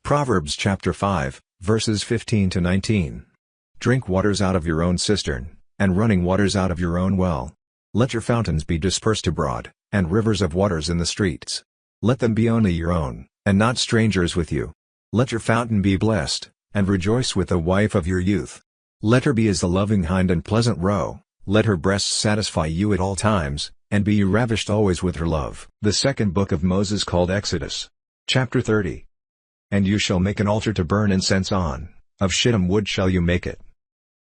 Proverbs chapter 5, verses 15 to 19. Drink waters out of your own cistern, and running waters out of your own well. Let your fountains be dispersed abroad, and rivers of waters in the streets. Let them be only your own, and not strangers with you. Let your fountain be blessed, and rejoice with the wife of your youth. Let her be as the loving hind and pleasant roe. Let her breasts satisfy you at all times, and be you ravished always with her love. The second book of Moses called Exodus. Chapter 30. And you shall make an altar to burn incense on, of shittim wood shall you make it.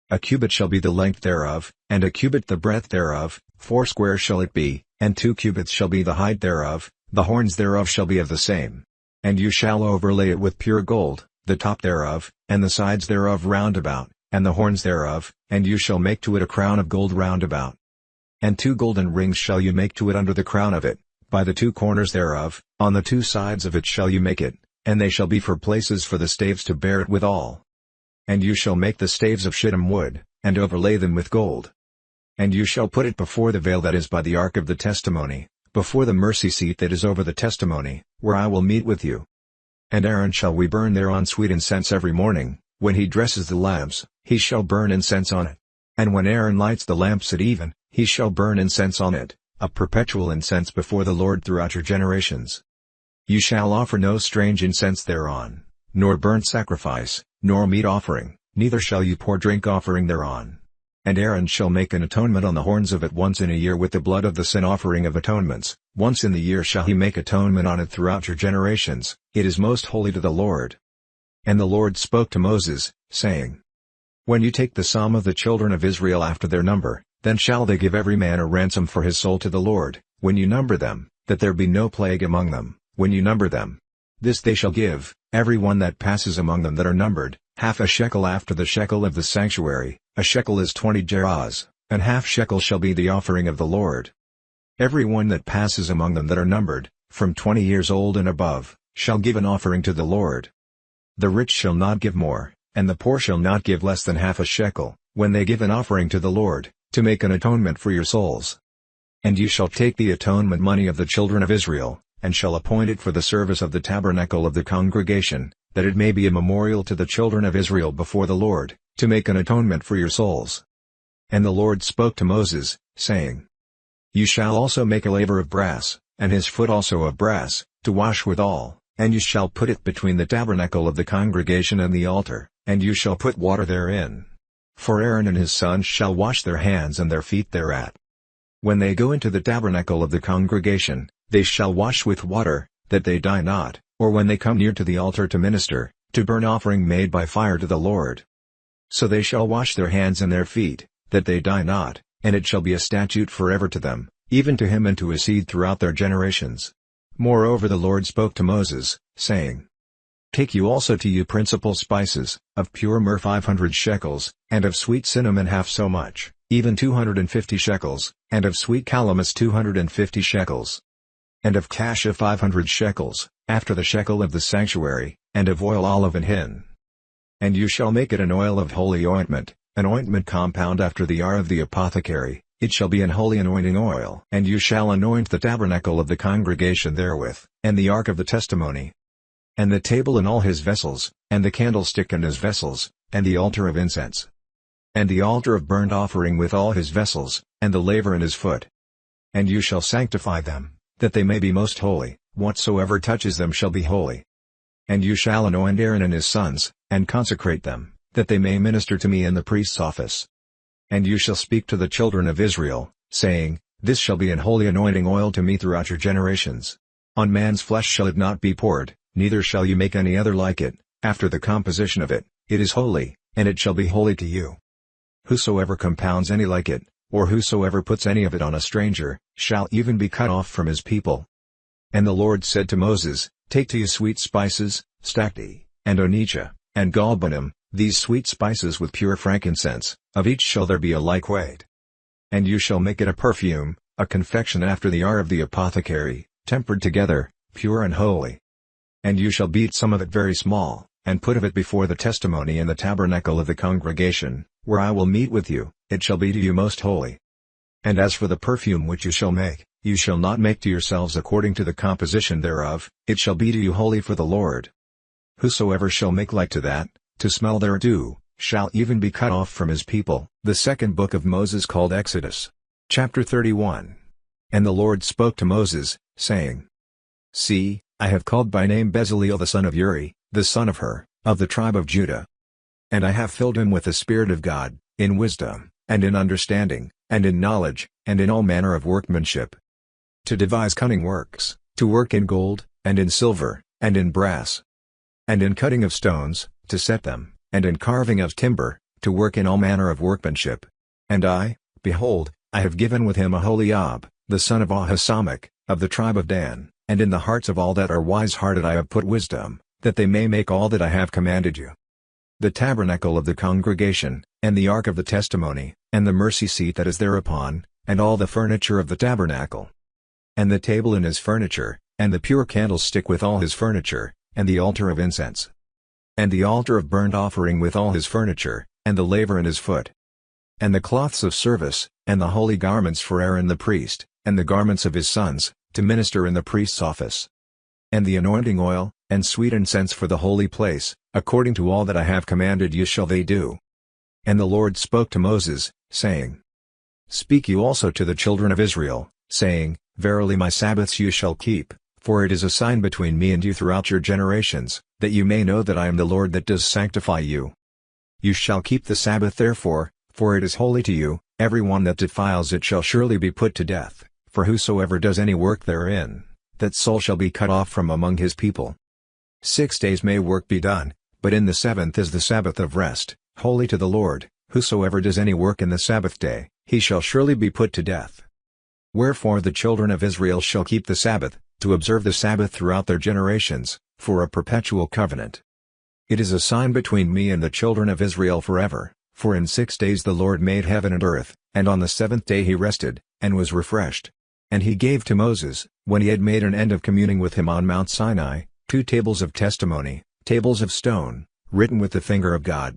A cubit shall be the length thereof, and a cubit the breadth thereof, 4 square shall it be, and 2 cubits shall be the height thereof, the horns thereof shall be of the same. And you shall overlay it with pure gold, the top thereof, and the sides thereof round about, and the horns thereof, and you shall make to it a crown of gold round about. And 2 golden rings shall you make to it under the crown of it, by the 2 corners thereof, on the 2 sides of it shall you make it, and they shall be for places for the staves to bear it withal. And you shall make the staves of shittim wood, and overlay them with gold. And you shall put it before the veil that is by the ark of the testimony, before the mercy seat that is over the testimony, where I will meet with you. And Aaron shall we burn thereon sweet incense every morning, when he dresses the lamps, he shall burn incense on it. And when Aaron lights the lamps at even, he shall burn incense on it, a perpetual incense before the Lord throughout your generations. You shall offer no strange incense thereon, nor burnt sacrifice, nor meat offering, neither shall you pour drink offering thereon. And Aaron shall make an atonement on the horns of it once in a year with the blood of the sin offering of atonements, once in the year shall he make atonement on it throughout your generations, it is most holy to the Lord. And the Lord spoke to Moses, saying, When you take the sum of the children of Israel after their number, then shall they give every man a ransom for his soul to the Lord, when you number them, that there be no plague among them, when you number them. This they shall give, every one that passes among them that are numbered, half a shekel after the shekel of the sanctuary, a shekel is 20 gerahs, and half shekel shall be the offering of the Lord. Every one that passes among them that are numbered, from 20 years old and above, shall give an offering to the Lord. The rich shall not give more, and the poor shall not give less than half a shekel, when they give an offering to the Lord, to make an atonement for your souls. And you shall take the atonement money of the children of Israel, and shall appoint it for the service of the tabernacle of the congregation, that it may be a memorial to the children of Israel before the Lord, to make an atonement for your souls. And the Lord spoke to Moses, saying, You shall also make a laver of brass, and his foot also of brass, to wash withal, and you shall put it between the tabernacle of the congregation and the altar, and you shall put water therein. For Aaron and his sons shall wash their hands and their feet thereat. When they go into the tabernacle of the congregation, they shall wash with water, that they die not, or when they come near to the altar to minister, to burn offering made by fire to the Lord. So they shall wash their hands and their feet, that they die not, and it shall be a statute forever to them, even to him and to his seed throughout their generations. Moreover the Lord spoke to Moses, saying, Take you also to you principal spices, of pure myrrh 500 shekels, and of sweet cinnamon half so much, even 250 shekels, and of sweet calamus 250 shekels. And of cassia 500 shekels, after the shekel of the sanctuary, and of oil olive and hin. And you shall make it an oil of holy ointment, an ointment compound after the of the apothecary, it shall be an holy anointing oil. And you shall anoint the tabernacle of the congregation therewith, and the ark of the testimony, and the table and all his vessels, and the candlestick and his vessels, and the altar of incense, and the altar of burnt offering with all his vessels, and the laver and his foot. And you shall sanctify them, that they may be most holy, whatsoever touches them shall be holy. And you shall anoint Aaron and his sons, and consecrate them, that they may minister to me in the priest's office. And you shall speak to the children of Israel, saying, This shall be an holy anointing oil to me throughout your generations. On man's flesh shall it not be poured, neither shall you make any other like it, after the composition of it, it is holy, and it shall be holy to you. Whosoever compounds any like it, or whosoever puts any of it on a stranger, shall even be cut off from his people. And the Lord said to Moses, Take to you sweet spices, stacte, and onycha, and galbanum, these sweet spices with pure frankincense, of each shall there be a like weight. And you shall make it a perfume, a confection after the of the apothecary, tempered together, pure and holy. And you shall beat some of it very small, and put of it before the testimony in the tabernacle of the congregation, where I will meet with you, it shall be to you most holy. And as for the perfume which you shall make, you shall not make to yourselves according to the composition thereof, it shall be to you holy for the Lord. Whosoever shall make like to that, to smell thereto, shall even be cut off from his people. The second book of Moses called Exodus. Chapter 31. And the Lord spoke to Moses, saying, See, I have called by name Bezaleel the son of Uri, the son of Hur, of the tribe of Judah. And I have filled him with the Spirit of God, in wisdom, and in understanding, and in knowledge, and in all manner of workmanship. To devise cunning works, to work in gold, and in silver, and in brass, and in cutting of stones, to set them, and in carving of timber, to work in all manner of workmanship. And I, behold, I have given with him Aholiab, the son of Ahisamach, of the tribe of Dan, and in the hearts of all that are wise-hearted I have put wisdom, that they may make all that I have commanded you. The tabernacle of the congregation, and the ark of the testimony, and the mercy seat that is thereupon, and all the furniture of the tabernacle. And the table and his furniture, and the pure candlestick with all his furniture, and the altar of incense. And the altar of burnt offering with all his furniture, and the laver and his foot. And the cloths of service, and the holy garments for Aaron the priest, and the garments of his sons, to minister in the priest's office. And the anointing oil, and sweet incense for the holy place, according to all that I have commanded you shall they do. And the Lord spoke to Moses, saying, Speak you also to the children of Israel, saying, Verily my Sabbaths you shall keep, for it is a sign between me and you throughout your generations, that you may know that I am the Lord that does sanctify you. You shall keep the Sabbath therefore, for it is holy to you. Every one that defiles it shall surely be put to death, for whosoever does any work therein, that soul shall be cut off from among his people. 6 days may work be done, but in the seventh is the Sabbath of rest, holy to the Lord. Whosoever does any work in the Sabbath day, he shall surely be put to death. Wherefore the children of Israel shall keep the Sabbath, to observe the Sabbath throughout their generations, for a perpetual covenant. It is a sign between me and the children of Israel forever, for in 6 days the Lord made heaven and earth, and on the seventh day he rested, and was refreshed. And he gave to Moses, when he had made an end of communing with him on Mount Sinai, 2 tables of testimony, tables of stone, written with the finger of God.